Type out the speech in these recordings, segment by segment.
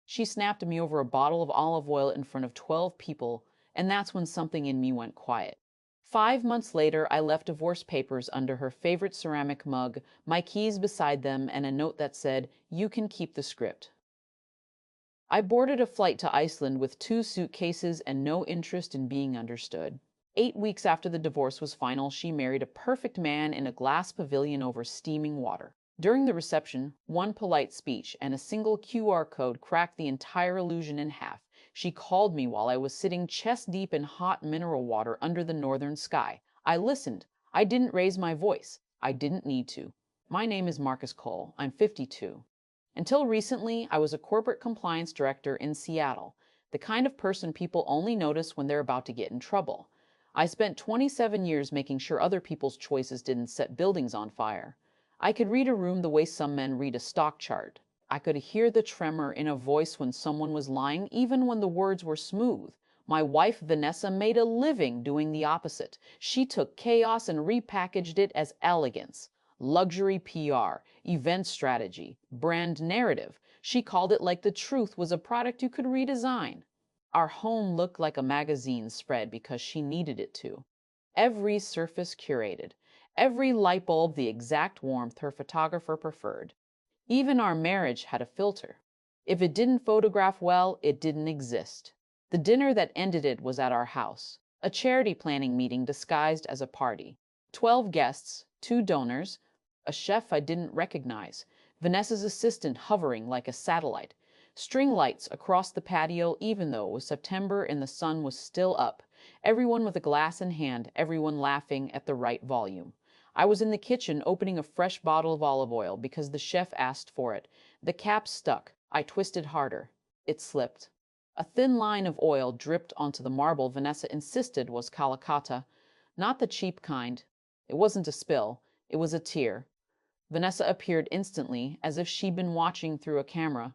She snapped at me over a bottle of olive oil in front of 12 people, and that's when something in me went quiet. 5 months later, I left divorce papers under her favorite ceramic mug, my keys beside them, and a note that said, "You can keep the script." I boarded a flight to Iceland with 2 suitcases and no interest in being understood. 8 weeks after the divorce was final, she married a perfect man in a glass pavilion over steaming water. During the reception, one polite speech and a single QR code cracked the entire illusion in half. She called me while I was sitting chest deep in hot mineral water under the northern sky. I listened. I didn't raise my voice. I didn't need to. My name is Marcus Cole. I'm 52. Until recently, I was a corporate compliance director in Seattle, the kind of person people only notice when they're about to get in trouble. I spent 27 years making sure other people's choices didn't set buildings on fire. I could read a room the way some men read a stock chart. I could hear the tremor in a voice when someone was lying, even when the words were smooth. My wife, Vanessa, made a living doing the opposite. She took chaos and repackaged it as elegance. Luxury PR, event strategy, brand narrative. She called it like the truth was a product you could redesign. Our home looked like a magazine spread because she needed it to. Every surface curated, every light bulb the exact warmth her photographer preferred. Even our marriage had a filter. If it didn't photograph well, it didn't exist. The dinner that ended it was at our house, a charity planning meeting disguised as a party. 12 guests, 2 donors, a chef I didn't recognize, Vanessa's assistant hovering like a satellite, string lights across the patio even though it was September and the sun was still up, everyone with a glass in hand, everyone laughing at the right volume. I was in the kitchen opening a fresh bottle of olive oil because the chef asked for it. The cap stuck. I twisted harder. It slipped. A thin line of oil dripped onto the marble Vanessa insisted was Calacatta, not the cheap kind. It wasn't a spill. It was a tear. Vanessa appeared instantly, as if she'd been watching through a camera.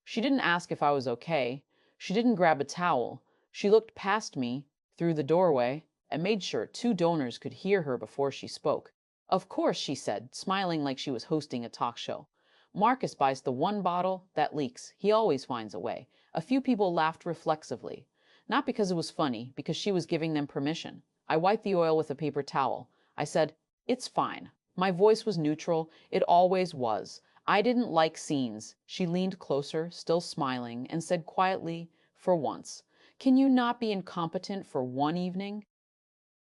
She didn't ask if I was okay. She didn't grab a towel. She looked past me, through the doorway, and made sure 2 donors could hear her before she spoke. "Of course," she said, smiling like she was hosting a talk show. "Marcus buys the one bottle that leaks. He always finds a way." A few people laughed reflexively. Not because it was funny, because she was giving them permission. I wiped the oil with a paper towel. I said, "It's fine." My voice was neutral. It always was. I didn't like scenes. She leaned closer, still smiling, and said quietly, "For once, can you not be incompetent for one evening?"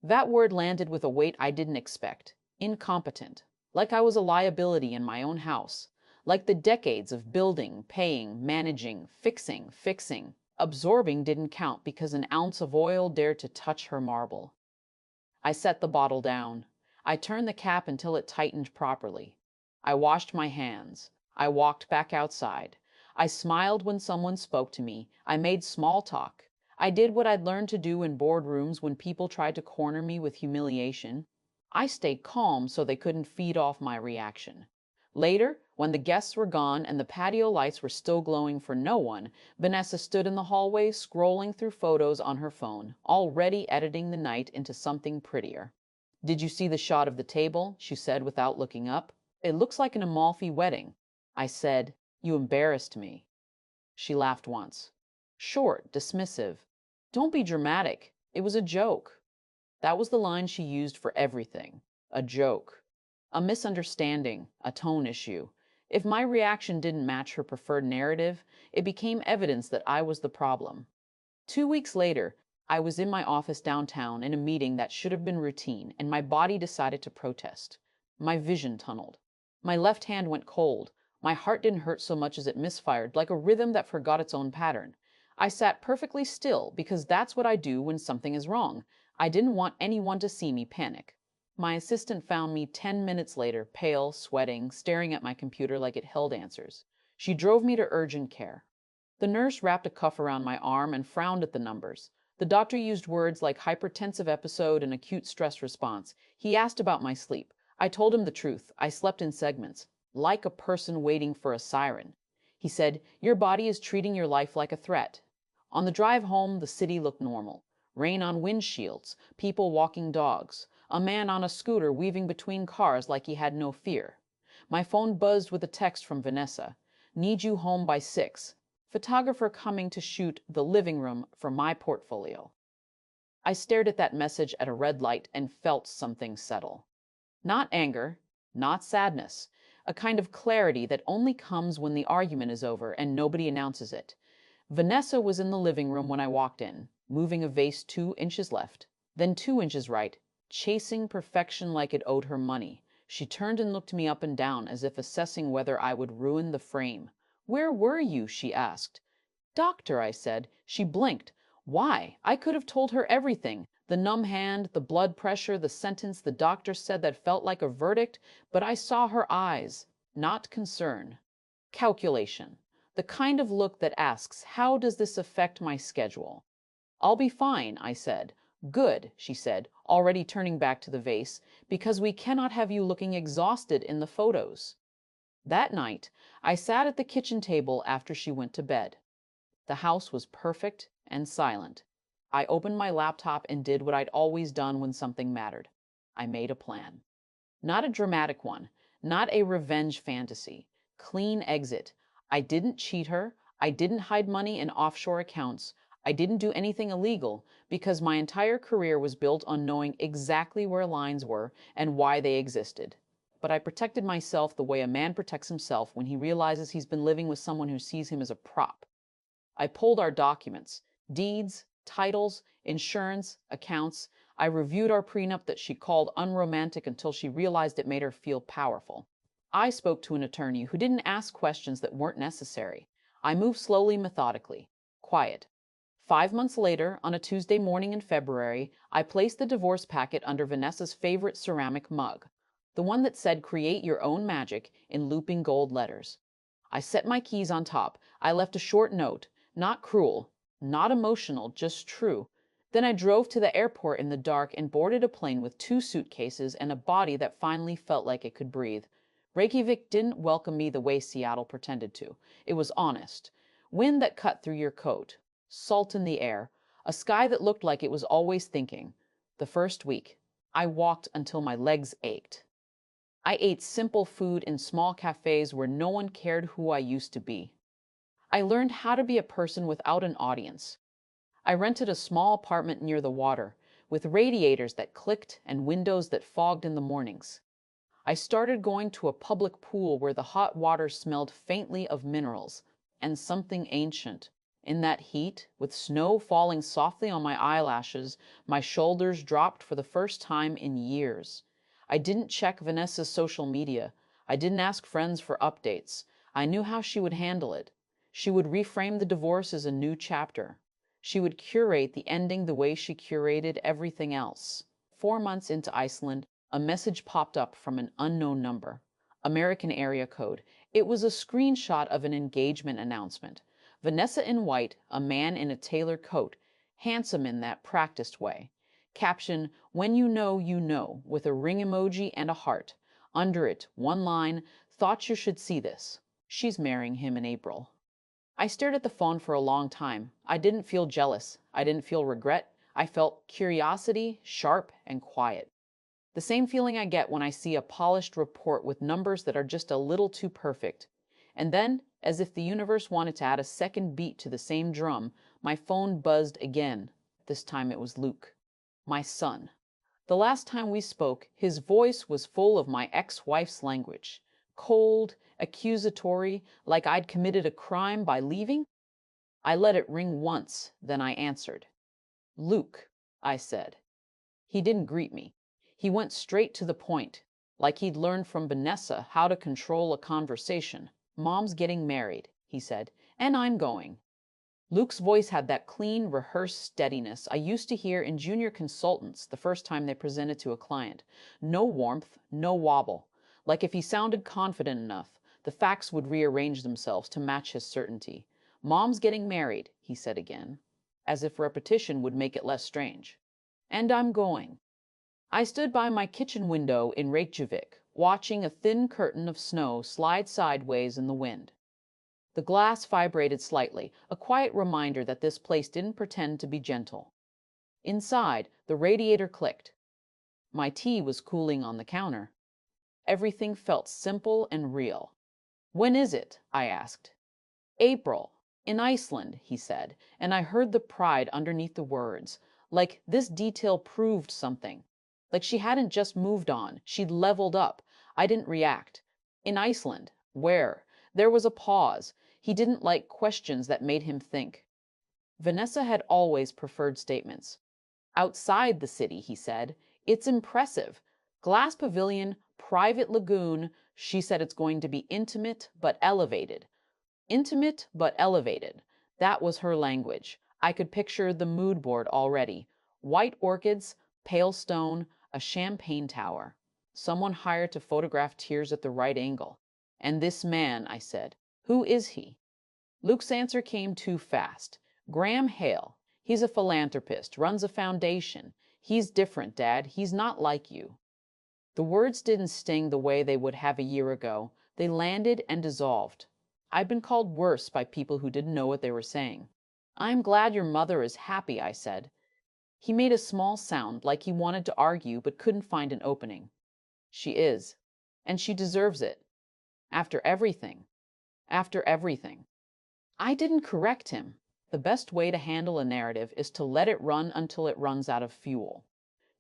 That word landed with a weight I didn't expect. Incompetent. Like I was a liability in my own house. Like the decades of building, paying, managing, fixing. Absorbing didn't count because an ounce of oil dared to touch her marble. I set the bottle down. I turned the cap until it tightened properly. I washed my hands. I walked back outside. I smiled when someone spoke to me. I made small talk. I did what I'd learned to do in boardrooms when people tried to corner me with humiliation. I stayed calm so they couldn't feed off my reaction. Later, when the guests were gone and the patio lights were still glowing for no one, Vanessa stood in the hallway scrolling through photos on her phone, already editing the night into something prettier. "Did you see the shot of the table?" she said without looking up. "It looks like an Amalfi wedding." I said, "You embarrassed me." She laughed once. Short, dismissive. "Don't be dramatic. It was a joke." That was the line she used for everything. A joke. A misunderstanding, a tone issue. If my reaction didn't match her preferred narrative, it became evidence that I was the problem. 2 weeks later, I was in my office downtown in a meeting that should have been routine, and my body decided to protest. My vision tunneled. My left hand went cold. My heart didn't hurt so much as it misfired, like a rhythm that forgot its own pattern. I sat perfectly still because that's what I do when something is wrong. I didn't want anyone to see me panic. My assistant found me 10 minutes later, pale, sweating, staring at my computer like it held answers. She drove me to urgent care. The nurse wrapped a cuff around my arm and frowned at the numbers. The doctor used words like hypertensive episode and acute stress response. He asked about my sleep. I told him the truth. I slept in segments, like a person waiting for a siren. He said, "Your body is treating your life like a threat." On the drive home, the city looked normal. Rain on windshields, people walking dogs, a man on a scooter weaving between cars like he had no fear. My phone buzzed with a text from Vanessa. "Need you home by 6. Photographer coming to shoot the living room for my portfolio. I stared at that message at a red light and felt something settle. Not anger, not sadness, a kind of clarity that only comes when the argument is over and nobody announces it. Vanessa was in the living room when I walked in, moving a vase 2 inches left, then 2 inches right, chasing perfection like it owed her money. She turned and looked me up and down as if assessing whether I would ruin the frame. "Where were you?" she asked. "Doctor," I said. She blinked. Why? I could have told her everything. The numb hand, the blood pressure, the sentence the doctor said that felt like a verdict, but I saw her eyes. Not concern. Calculation. The kind of look that asks, how does this affect my schedule? "I'll be fine," I said. "Good," she said, already turning back to the vase, "because we cannot have you looking exhausted in the photos." That night, I sat at the kitchen table after she went to bed. The house was perfect and silent. I opened my laptop and did what I'd always done when something mattered. I made a plan. Not a dramatic one, not a revenge fantasy. Clean exit. I didn't cheat her. I didn't hide money in offshore accounts. I didn't do anything illegal because my entire career was built on knowing exactly where lines were and why they existed. But I protected myself the way a man protects himself when he realizes he's been living with someone who sees him as a prop. I pulled our documents, deeds, titles, insurance, accounts. I reviewed our prenup that she called unromantic until she realized it made her feel powerful. I spoke to an attorney who didn't ask questions that weren't necessary. I moved slowly, methodically, quiet. 5 months later, on a Tuesday morning in February, I placed the divorce packet under Vanessa's favorite ceramic mug, the one that said "Create your own magic" in looping gold letters. I set my keys on top. I left a short note. Not cruel, not emotional, just true. Then I drove to the airport in the dark and boarded a plane with 2 suitcases and a body that finally felt like it could breathe. Reykjavik didn't welcome me the way Seattle pretended to. It was honest. Wind that cut through your coat. Salt in the air. A sky that looked like it was always thinking. The first week, I walked until my legs ached. I ate simple food in small cafes where no one cared who I used to be. I learned how to be a person without an audience. I rented a small apartment near the water, with radiators that clicked and windows that fogged in the mornings. I started going to a public pool where the hot water smelled faintly of minerals and something ancient. In that heat, with snow falling softly on my eyelashes, my shoulders dropped for the first time in years. I didn't check Vanessa's social media. I didn't ask friends for updates. I knew how she would handle it. She would reframe the divorce as a new chapter. She would curate the ending the way she curated everything else. 4 months into Iceland, a message popped up from an unknown number. American area code. It was a screenshot of an engagement announcement. Vanessa in white, a man in a tailored coat, handsome in that practiced way. Caption, "When you know," with a ring emoji and a heart. Under it, one line, "Thought you should see this. She's marrying him in April." I stared at the phone for a long time. I didn't feel jealous. I didn't feel regret. I felt curiosity, sharp and quiet. The same feeling I get when I see a polished report with numbers that are just a little too perfect. And then, as if the universe wanted to add a second beat to the same drum, my phone buzzed again. This time it was Luke, my son. The last time we spoke, his voice was full of my ex-wife's language. Cold, accusatory, like I'd committed a crime by leaving. I let it ring once, then I answered. "Luke," I said. He didn't greet me. He went straight to the point, like he'd learned from Vanessa how to control a conversation. "Mom's getting married," he said, "and I'm going." Luke's voice had that clean, rehearsed steadiness I used to hear in junior consultants the first time they presented to a client. No warmth, no wobble. Like if he sounded confident enough, the facts would rearrange themselves to match his certainty. "Mom's getting married," he said again, as if repetition would make it less strange. "And I'm going." I stood by my kitchen window in Reykjavik, watching a thin curtain of snow slide sideways in the wind. The glass vibrated slightly, a quiet reminder that this place didn't pretend to be gentle. Inside, the radiator clicked. My tea was cooling on the counter. Everything felt simple and real. "When is it?" I asked. "April. In Iceland, he said, and I heard the pride underneath the words, like this detail proved something. Like she hadn't just moved on, she'd leveled up. I didn't react. In Iceland. Where? There was a pause. He didn't like questions that made him think. Vanessa had always preferred statements. Outside the city, he said. It's impressive. Glass pavilion, private lagoon. She said it's going to be intimate but elevated. Intimate but elevated. That was her language. I could picture the mood board already. White orchids, pale stone, a champagne tower. Someone hired to photograph tears at the right angle. And this man, I said, who is he? Luke's answer came too fast. Graham Hale. He's a philanthropist, runs a foundation. He's different, Dad. He's not like you. The words didn't sting the way they would have a year ago. They landed and dissolved. I'd been called worse by people who didn't know what they were saying. I'm glad your mother is happy, I said. He made a small sound like he wanted to argue but couldn't find an opening. She is. And she deserves it. After everything. After everything. I didn't correct him. The best way to handle a narrative is to let it run until it runs out of fuel.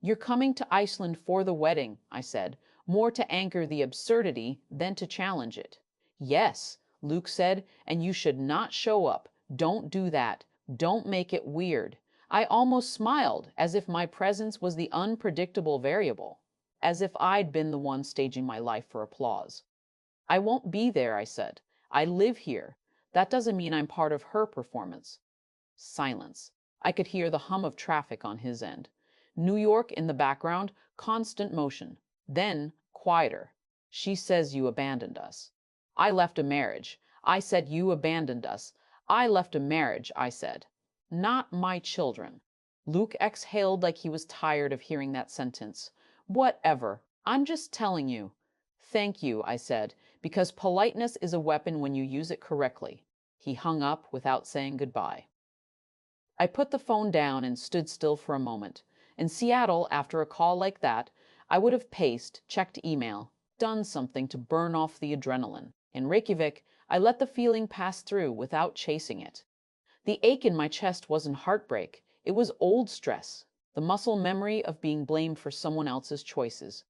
You're coming to Iceland for the wedding, I said, more to anchor the absurdity than to challenge it. Yes, Luke said, and you should not show up. Don't do that. Don't make it weird. I almost smiled, as if my presence was the unpredictable variable, as if I'd been the one staging my life for applause. I won't be there, I said. I live here. That doesn't mean I'm part of her performance. Silence. I could hear the hum of traffic on his end. New York in the background, constant motion. Then, quieter. She says you abandoned us. I left a marriage. I said you abandoned us. I left a marriage, I said. Not my children. Luke exhaled like he was tired of hearing that sentence. Whatever. I'm just telling you. Thank you, I said, because politeness is a weapon when you use it correctly. He hung up without saying goodbye. I put the phone down and stood still for a moment. In Seattle, after a call like that, I would have paced, checked email, done something to burn off the adrenaline. In Reykjavik, I let the feeling pass through without chasing it. The ache in my chest wasn't heartbreak. It was old stress, the muscle memory of being blamed for someone else's choices.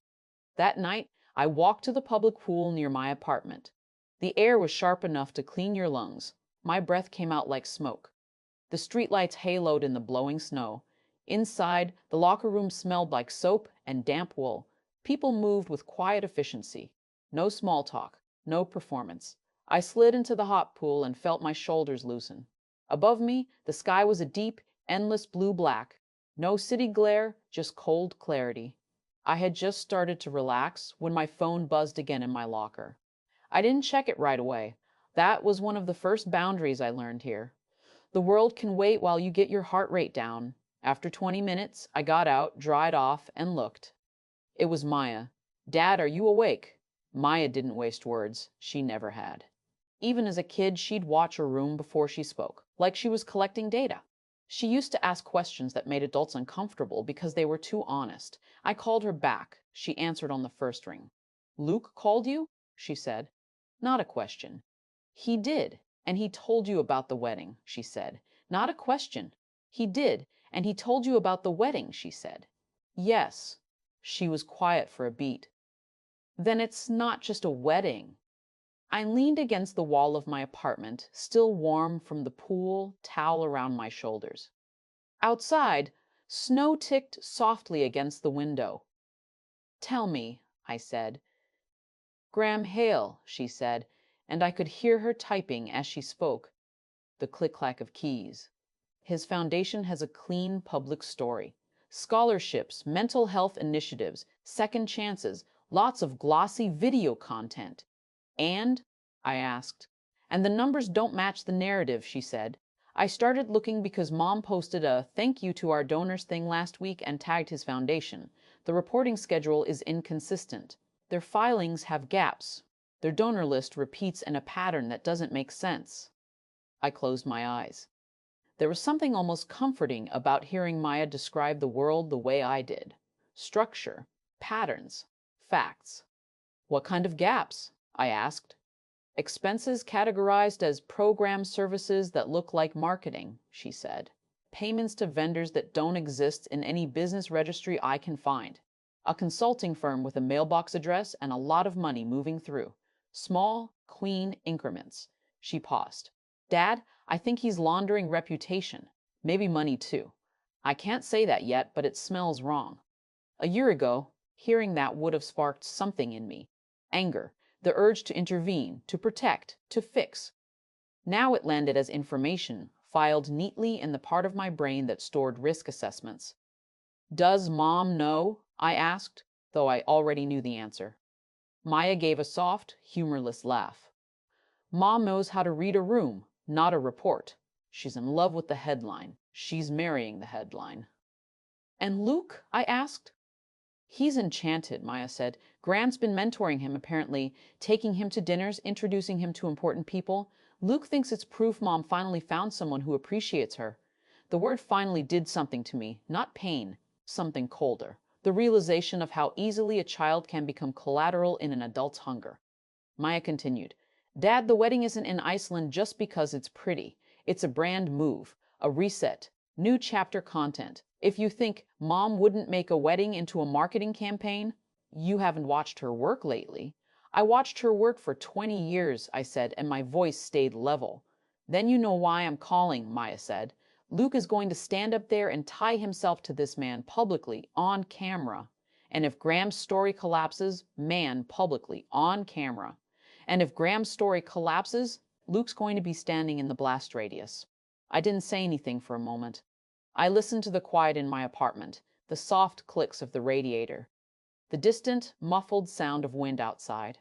That night, I walked to the public pool near my apartment. The air was sharp enough to clean your lungs. My breath came out like smoke. The streetlights haloed in the blowing snow. Inside, the locker room smelled like soap and damp wool. People moved with quiet efficiency. No small talk, no performance. I slid into the hot pool and felt my shoulders loosen. Above me, the sky was a deep, endless blue-black. No city glare, just cold clarity. I had just started to relax when my phone buzzed again in my locker. I didn't check it right away. That was one of the first boundaries I learned here. The world can wait while you get your heart rate down. After 20 minutes, I got out, dried off, and looked. It was Maya. Dad, are you awake? Maya didn't waste words. She never had. Even as a kid, she'd watch a room before she spoke, like she was collecting data. She used to ask questions that made adults uncomfortable because they were too honest. I called her back. She answered on the first ring. Luke called you? She said. Not a question. He did, and he told you about the wedding, she said. Not a question. He did, and he told you about the wedding, she said. Yes. She was quiet for a beat. Then it's not just a wedding. I leaned against the wall of my apartment, still warm from the pool, towel around my shoulders. Outside, snow ticked softly against the window. Tell me, I said. Graham Hale, she said, and I could hear her typing as she spoke. The click-clack of keys. His foundation has a clean public story. Scholarships, mental health initiatives, second chances, lots of glossy video content. And? I asked. And the numbers don't match the narrative, she said. I started looking because Mom posted a thank you to our donors thing last week and tagged his foundation. The reporting schedule is inconsistent. Their filings have gaps. Their donor list repeats in a pattern that doesn't make sense. I closed my eyes. There was something almost comforting about hearing Maya describe the world the way I did. Structure, patterns, facts. What kind of gaps? I asked. Expenses categorized as program services that look like marketing, she said. Payments to vendors that don't exist in any business registry I can find. A consulting firm with a mailbox address and a lot of money moving through. Small, clean increments. She paused. Dad, I think he's laundering reputation. Maybe money too. I can't say that yet, but it smells wrong. A year ago, hearing that would have sparked something in me. Anger, the urge to intervene, to protect, to fix. Now it landed as information, filed neatly in the part of my brain that stored risk assessments. Does Mom know? I asked, though I already knew the answer. Maya gave a soft, humorless laugh. Mom knows how to read a room, not a report. She's in love with the headline. She's marrying the headline. And Luke? I asked. He's enchanted, Maya said. Grant's been mentoring him, apparently, taking him to dinners, introducing him to important people. Luke thinks it's proof Mom finally found someone who appreciates her. The word finally did something to me, not pain, something colder. The realization of how easily a child can become collateral in an adult's hunger. Maya continued, Dad, the wedding isn't in Iceland just because it's pretty. It's a brand move, a reset, new chapter content. If you think Mom wouldn't make a wedding into a marketing campaign, you haven't watched her work lately. I watched her work for 20 years, I said, and my voice stayed level. Then you know why I'm calling, Maya said. Luke is going to stand up there and tie himself to this man publicly, on camera. And if Graham's story collapses, man, publicly, on camera. And if Graham's story collapses, Luke's going to be standing in the blast radius. I didn't say anything for a moment. I listened to the quiet in my apartment, the soft clicks of the radiator, the distant, muffled sound of wind outside.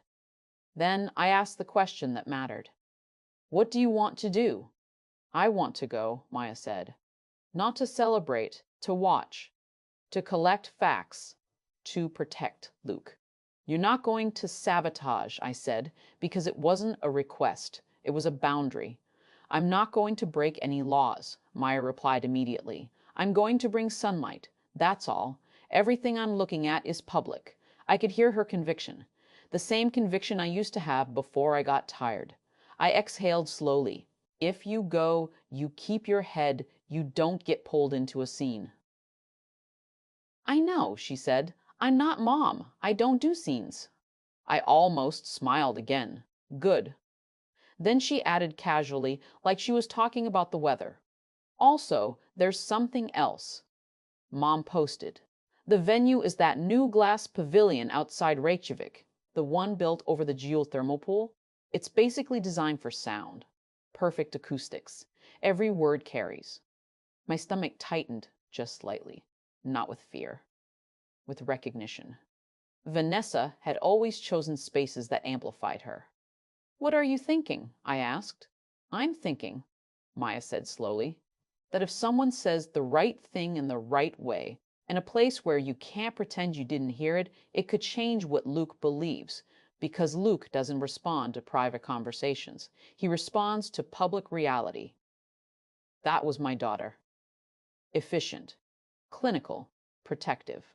Then I asked the question that mattered. What do you want to do? I want to go, Maya said. Not to celebrate, to watch, to collect facts, to protect Luke. You're not going to sabotage, I said, because it wasn't a request. It was a boundary. I'm not going to break any laws, Maya replied immediately. I'm going to bring sunlight. That's all. Everything I'm looking at is public. I could hear her conviction. The same conviction I used to have before I got tired. I exhaled slowly. If you go, you keep your head, you don't get pulled into a scene. I know, she said. I'm not Mom. I don't do scenes. I almost smiled again. Good. Then she added casually, like she was talking about the weather. Also, there's something else. Mom posted. The venue is that new glass pavilion outside Reykjavik, the one built over the geothermal pool. It's basically designed for sound. Perfect acoustics. Every word carries. My stomach tightened just slightly, not with fear, with recognition. Vanessa had always chosen spaces that amplified her. What are you thinking? I asked. I'm thinking, Maya said slowly, that if someone says the right thing in the right way, in a place where you can't pretend you didn't hear it, it could change what Luke believes, because Luke doesn't respond to private conversations. He responds to public reality. That was my daughter. Efficient, clinical, protective.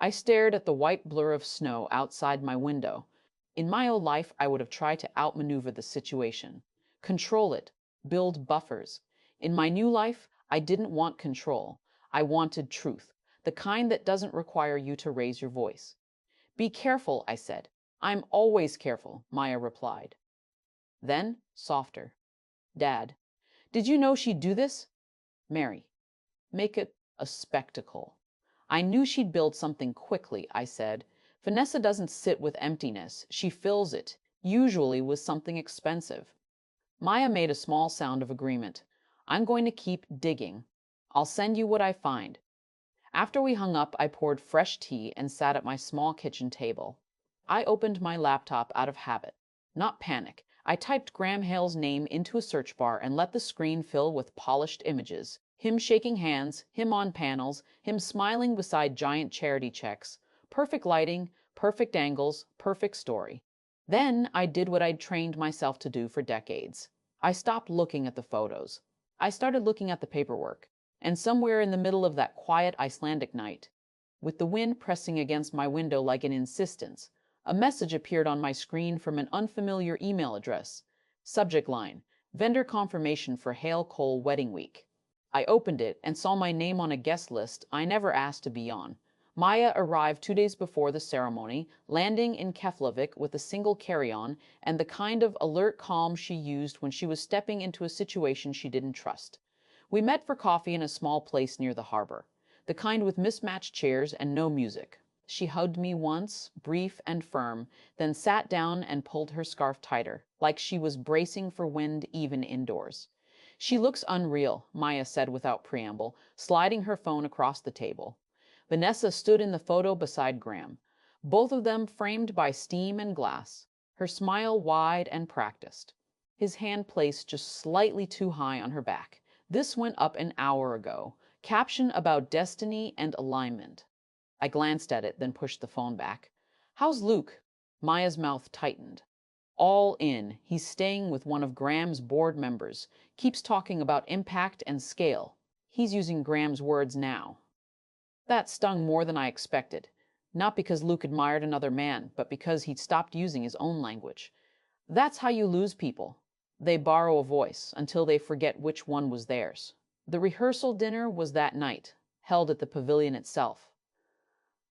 I stared at the white blur of snow outside my window. In my old life, I would have tried to outmaneuver the situation, control it, build buffers. In my new life, I didn't want control. I wanted truth, the kind that doesn't require you to raise your voice. Be careful, I said. I'm always careful, Maya replied. Then, softer. Dad, did you know she'd do this? Mary, make it a spectacle. I knew she'd build something quickly, I said. Vanessa doesn't sit with emptiness. She fills it, usually with something expensive. Maya made a small sound of agreement. I'm going to keep digging. I'll send you what I find. After we hung up, I poured fresh tea and sat at my small kitchen table. I opened my laptop out of habit, not panic. I typed Graham Hale's name into a search bar and let the screen fill with polished images. Him shaking hands, him on panels, him smiling beside giant charity checks. Perfect lighting, perfect angles, perfect story. Then I did what I'd trained myself to do for decades. I stopped looking at the photos. I started looking at the paperwork. And somewhere in the middle of that quiet Icelandic night, with the wind pressing against my window like an insistence, A message appeared on my screen from an unfamiliar email address. Subject line: Vendor confirmation for Hale Cole wedding week. I opened it and saw my name on a guest list I never asked to be on. Maya arrived 2 days before the ceremony, landing in Keflavik with a single carry-on and the kind of alert calm she used when she was stepping into a situation she didn't trust. We met for coffee in a small place near the harbor, the kind with mismatched chairs and no music. She hugged me once, brief and firm, then sat down and pulled her scarf tighter, like she was bracing for wind even indoors. She looks unreal, Maya said without preamble, sliding her phone across the table. Vanessa stood in the photo beside Graham, both of them framed by steam and glass, her smile wide and practiced, his hand placed just slightly too high on her back. This went up an hour ago. Caption about destiny and alignment. I glanced at it, then pushed the phone back. How's Luke? Maya's mouth tightened. All in. He's staying with one of Graham's board members. Keeps talking about impact and scale. He's using Graham's words now. That stung more than I expected. Not because Luke admired another man, but because he'd stopped using his own language. That's how you lose people. They borrow a voice until they forget which one was theirs. The rehearsal dinner was that night, held at the pavilion itself.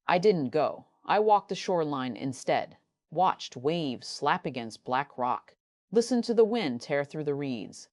I didn't go. I walked the shoreline instead, watched waves slap against black rock, listened to the wind tear through the reeds.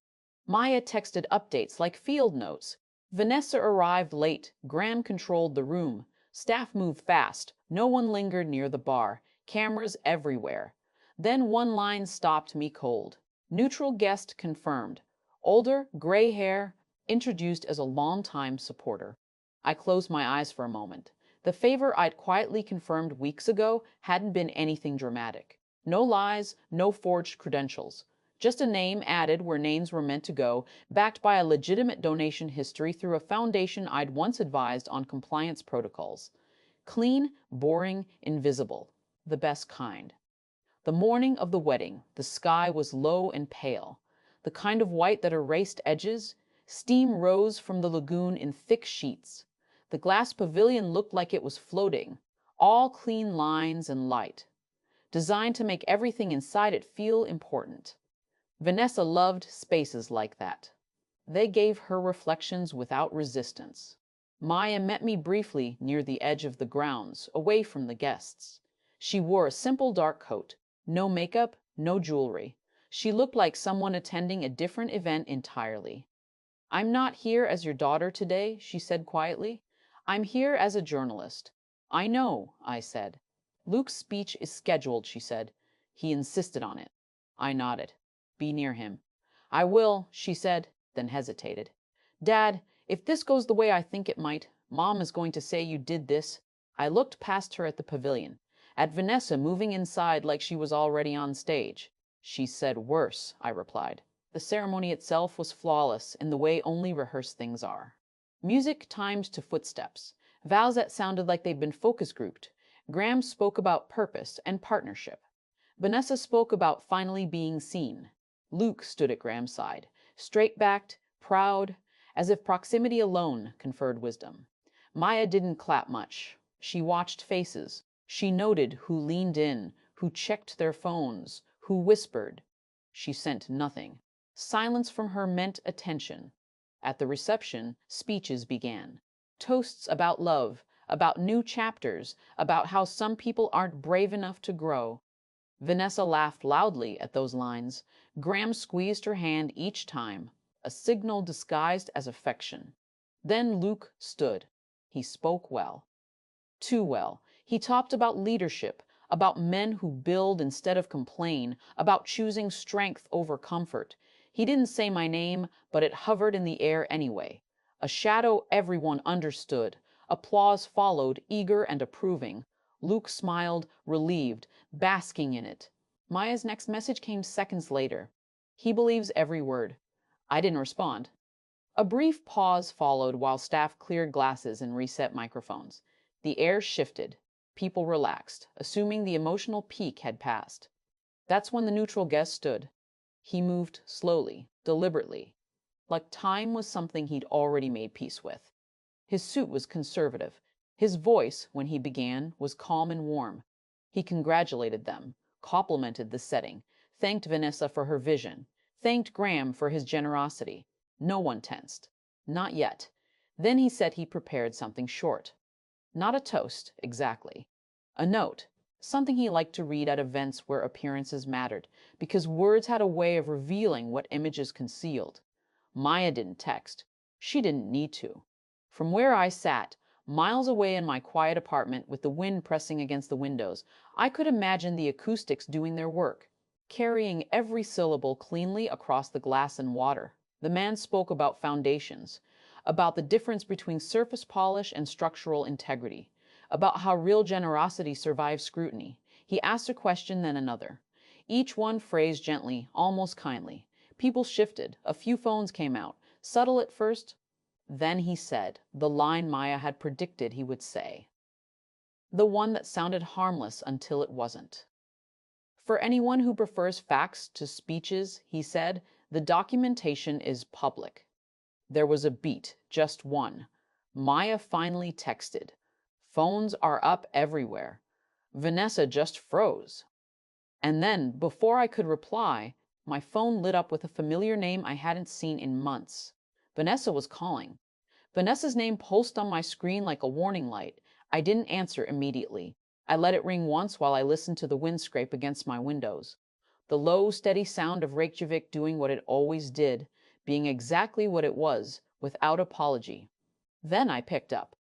Maya texted updates like field notes. Vanessa arrived late. Graham controlled the room. Staff moved fast. No one lingered near the bar. Cameras everywhere. Then one line stopped me cold. Neutral guest confirmed. Older, gray hair, introduced as a longtime supporter. I closed my eyes for a moment. The favor I'd quietly confirmed weeks ago hadn't been anything dramatic. No lies, no forged credentials. Just a name added where names were meant to go, backed by a legitimate donation history through a foundation I'd once advised on compliance protocols. Clean, boring, invisible. The best kind. The morning of the wedding, the sky was low and pale. The kind of white that erased edges. Steam rose from the lagoon in thick sheets. The glass pavilion looked like it was floating, all clean lines and light, designed to make everything inside it feel important. Vanessa loved spaces like that. They gave her reflections without resistance. Maya met me briefly near the edge of the grounds, away from the guests. She wore a simple dark coat, no makeup, no jewelry. She looked like someone attending a different event entirely. I'm not here as your daughter today, she said quietly. I'm here as a journalist. I know, I said. Luke's speech is scheduled, she said. He insisted on it. I nodded. Be near him. I will, she said, then hesitated. Dad, if this goes the way I think it might, Mom is going to say you did this. I looked past her at the pavilion, at Vanessa moving inside like she was already on stage. She said worse, I replied. The ceremony itself was flawless in the way only rehearsed things are. Music timed to footsteps, vows that sounded like they'd been focus grouped. Graham spoke about purpose and partnership. Vanessa spoke about finally being seen. Luke stood at Graham's side, straight-backed, proud, as if proximity alone conferred wisdom. Maya didn't clap much. She watched faces. She noted who leaned in, who checked their phones, who whispered. She sent nothing. Silence from her meant attention. At the reception, speeches began. Toasts about love, about new chapters, about how some people aren't brave enough to grow. Vanessa laughed loudly at those lines. Graham squeezed her hand each time, a signal disguised as affection. Then Luke stood. He spoke well. Too well. He talked about leadership, about men who build instead of complain, about choosing strength over comfort. He didn't say my name, but it hovered in the air anyway. A shadow everyone understood. Applause followed, eager and approving. Luke smiled, relieved, basking in it. Maya's next message came seconds later. He believes every word. I didn't respond. A brief pause followed while staff cleared glasses and reset microphones. The air shifted. People relaxed, assuming the emotional peak had passed. That's when the neutral guest stood. He moved slowly, deliberately, like time was something he'd already made peace with. His suit was conservative. His voice, when he began, was calm and warm. He congratulated them, complimented the setting, thanked Vanessa for her vision, thanked Graham for his generosity. No one tensed. Not yet. Then he said he prepared something short. Not a toast, exactly. A note, something he liked to read at events where appearances mattered, because words had a way of revealing what images concealed. Maya didn't text. She didn't need to. From where I sat, miles away in my quiet apartment with the wind pressing against the windows, I could imagine the acoustics doing their work, carrying every syllable cleanly across the glass and water. The man spoke about foundations, about the difference between surface polish and structural integrity, about how real generosity survives scrutiny. He asked a question, then another, each one phrased gently, almost kindly. People shifted. A few phones came out, subtle at first. Then he said the line Maya had predicted he would say. The one that sounded harmless until it wasn't. For anyone who prefers facts to speeches, he said, the documentation is public. There was a beat, just one. Maya finally texted. Phones are up everywhere. Vanessa just froze. And then, before I could reply, my phone lit up with a familiar name I hadn't seen in months. Vanessa was calling. Vanessa's name pulsed on my screen like a warning light. I didn't answer immediately. I let it ring once while I listened to the wind scrape against my windows. The low, steady sound of Reykjavik doing what it always did, being exactly what it was, without apology. Then I picked up.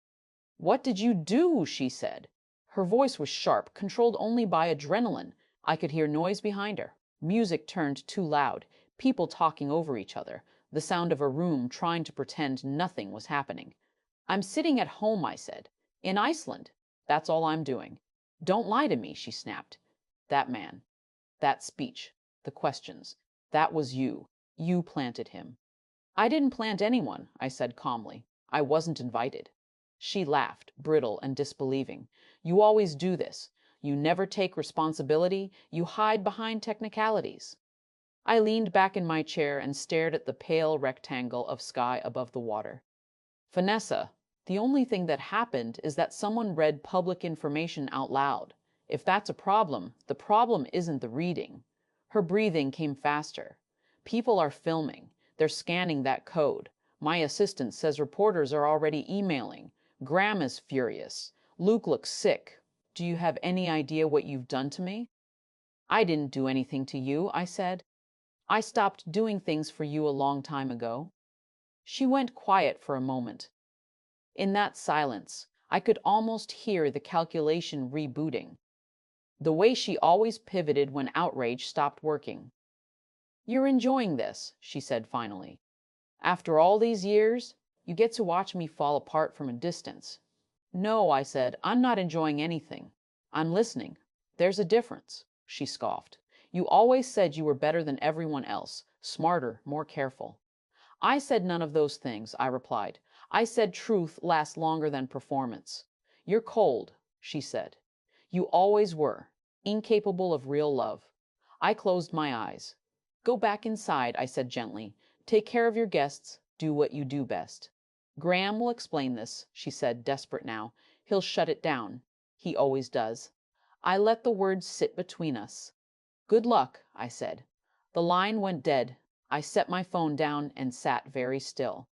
"What did you do?" she said. Her voice was sharp, controlled only by adrenaline. I could hear noise behind her. Music turned too loud, people talking over each other, the sound of a room trying to pretend nothing was happening. "I'm sitting at home," I said. "In Iceland. That's all I'm doing." "Don't lie to me," she snapped. That man. That speech. The questions. That was you. You planted him. "I didn't plant anyone," I said calmly. "I wasn't invited." She laughed, brittle and disbelieving. "You always do this. You never take responsibility. You hide behind technicalities." I leaned back in my chair and stared at the pale rectangle of sky above the water. "Vanessa, the only thing that happened is that someone read public information out loud. If that's a problem, the problem isn't the reading." Her breathing came faster. "People are filming. They're scanning that code. My assistant says reporters are already emailing. Graham is furious. Luke looks sick. Do you have any idea what you've done to me?" "I didn't do anything to you," I said. "I stopped doing things for you a long time ago." She went quiet for a moment. In that silence, I could almost hear the calculation rebooting. The way she always pivoted when outrage stopped working. "You're enjoying this," she said finally. "After all these years, you get to watch me fall apart from a distance." "No," I said, "I'm not enjoying anything. I'm listening. There's a difference," she scoffed. "You always said you were better than everyone else, smarter, more careful." "I said none of those things," I replied. "I said truth lasts longer than performance." "You're cold," she said. "You always were, incapable of real love." I closed my eyes. "Go back inside," I said gently. "Take care of your guests. Do what you do best." "Graham will explain this," she said, desperate now. "He'll shut it down. He always does." I let the words sit between us. "Good luck," I said. The line went dead. I set my phone down and sat very still.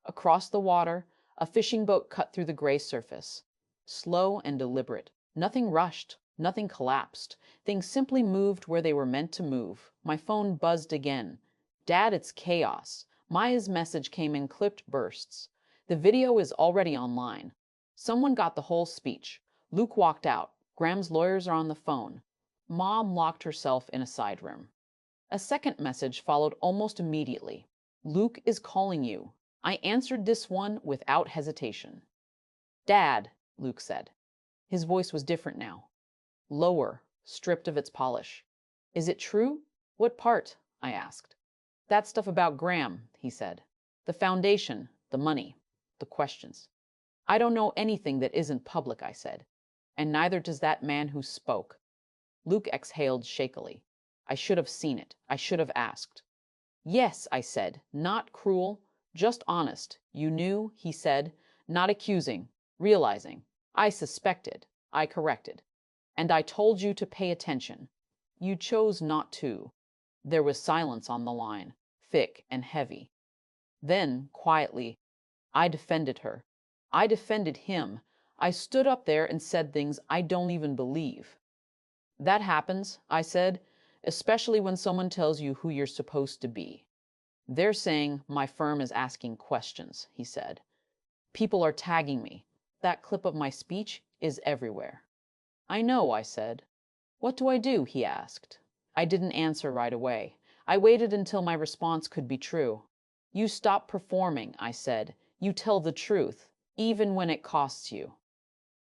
Across the water, a fishing boat cut through the gray surface. Slow and deliberate. Nothing rushed. Nothing collapsed. Things simply moved where they were meant to move. My phone buzzed again. "Dad, it's chaos." Maya's message came in clipped bursts. "The video is already online." Someone got the whole speech. Luke walked out. Graham's lawyers are on the phone. Mom locked herself in a side room. A second message followed almost immediately. "Luke is calling you." I answered this one without hesitation. "Dad," Luke said. His voice was different now. Lower, stripped of its polish. "Is it true?" "What part?" I asked. "That stuff about Graham," he said. "The foundation, the money, the questions." "I don't know anything that isn't public," I said. "And neither does that man who spoke." Luke exhaled shakily. "I should have seen it. I should have asked." "Yes," I said, "not cruel, just honest. You knew," he said, "not accusing, realizing. I suspected. I corrected." And I told you to pay attention. You chose not to. There was silence on the line, thick and heavy. Then, quietly, I defended her. I defended him. I stood up there and said things I don't even believe. That happens, I said, especially when someone tells you who you're supposed to be. They're saying my firm is asking questions, he said. People are tagging me. That clip of my speech is everywhere. I know, I said. What do I do? He asked. I didn't answer right away. I waited until my response could be true. You stop performing, I said. You tell the truth, even when it costs you.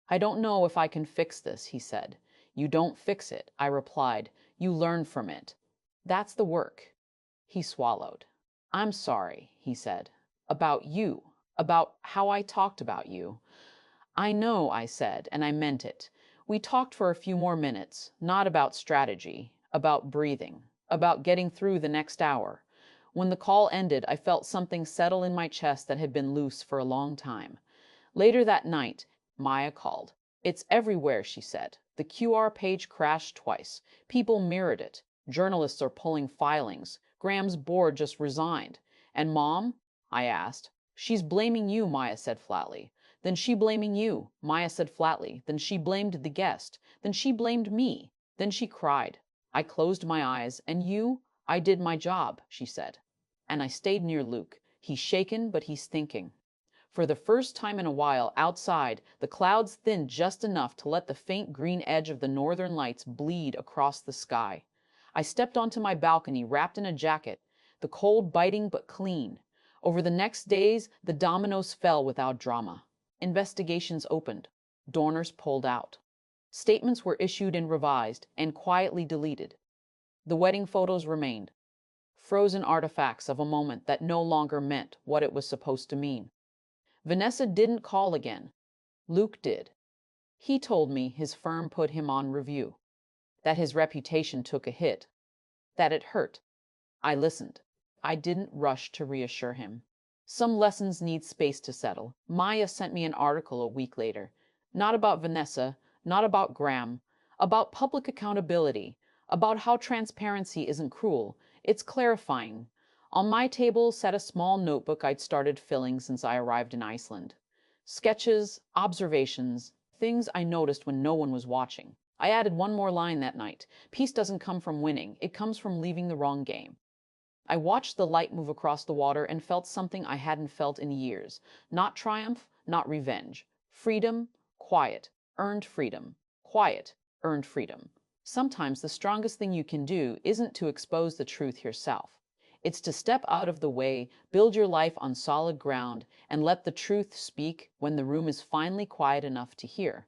I don't know if I can fix this, he said. You don't fix it, I replied. You learn from it. That's the work. He swallowed. I'm sorry, he said. About you. About how I talked about you. I know, I said, and I meant it. We talked for a few more minutes, not about strategy, about breathing, about getting through the next hour. When the call ended, I felt something settle in my chest that had been loose for a long time. Later that night, Maya called. It's everywhere, she said. The QR page crashed twice. People mirrored it. Journalists are pulling filings. Graham's board just resigned. And Mom? I asked. She's blaming you, Maya said flatly. Then she blaming you, Maya said flatly. Then she blamed the guest. Then she blamed me. Then she cried. I closed my eyes. And you? I did my job, she said. And I stayed near Luke. He's shaken, but he's thinking. For the first time in a while, outside, the clouds thinned just enough to let the faint green edge of the northern lights bleed across the sky. I stepped onto my balcony, wrapped in a jacket, the cold biting but clean. Over the next days, the dominoes fell without drama. Investigations opened. Donors pulled out. Statements were issued and revised, and quietly deleted. The wedding photos remained, frozen artifacts of a moment that no longer meant what it was supposed to mean. Vanessa didn't call again. Luke did. He told me his firm put him on review, that his reputation took a hit, that it hurt. I listened. I didn't rush to reassure him. Some lessons need space to settle. Maya sent me an article a week later. Not about Vanessa, not about Graham, about public accountability, about how transparency isn't cruel, it's clarifying. On my table sat a small notebook I'd started filling since I arrived in Iceland. Sketches, observations, things I noticed when no one was watching. I added one more line that night. Peace doesn't come from winning, it comes from leaving the wrong game. I watched the light move across the water and felt something I hadn't felt in years. Not triumph, not revenge. Freedom, quiet, earned freedom. Quiet, earned freedom. Sometimes the strongest thing you can do isn't to expose the truth yourself. It's to step out of the way, build your life on solid ground, and let the truth speak when the room is finally quiet enough to hear.